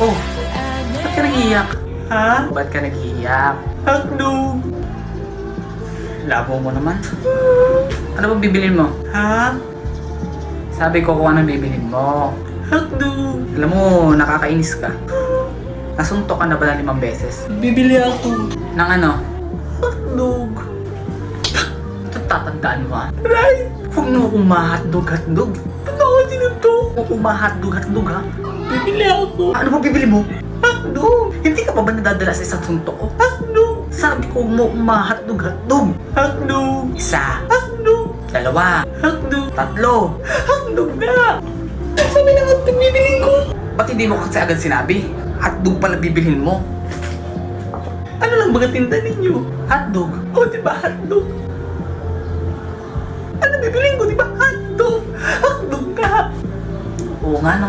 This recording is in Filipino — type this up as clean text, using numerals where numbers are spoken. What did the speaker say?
Oh, ba't ka nag-iiyak? Ha? Ba't ka nag-iiyak? Hotdog! Labo mo naman. Ano bang bibilin mo? Ha? Sabi ko kung anong bibilin mo. Hotdog! Alam mo, nakakainis ka. Nasuntok ka na ba ng 5 beses? Bibili ako. Ng ano? Hotdog. Ito tatandaan mo ha? Right! Huwag mo akong ma-hotdog. Ano ako sinuntok? Huwag akong ma-hotdog ha? Bibili ako. Ano ba bibili mo? Hotdog! Hindi ka pa ba nadadala sa isang suntok ko? Hotdog! Sabi ko mo ma-hotdog. Hotdog! Isa. Hotdog! 2. Hotdog! 3. Hotdog na! Sabi na hotdog bibilin ko. Ba't hindi mo kasi agad sinabi? Hotdog pala bibilhin mo. Ano lang baga tinda ninyo? Hotdog? O diba hotdog? Ano bibilin ko diba? Hotdog! Hotdog ka! Oo nga no.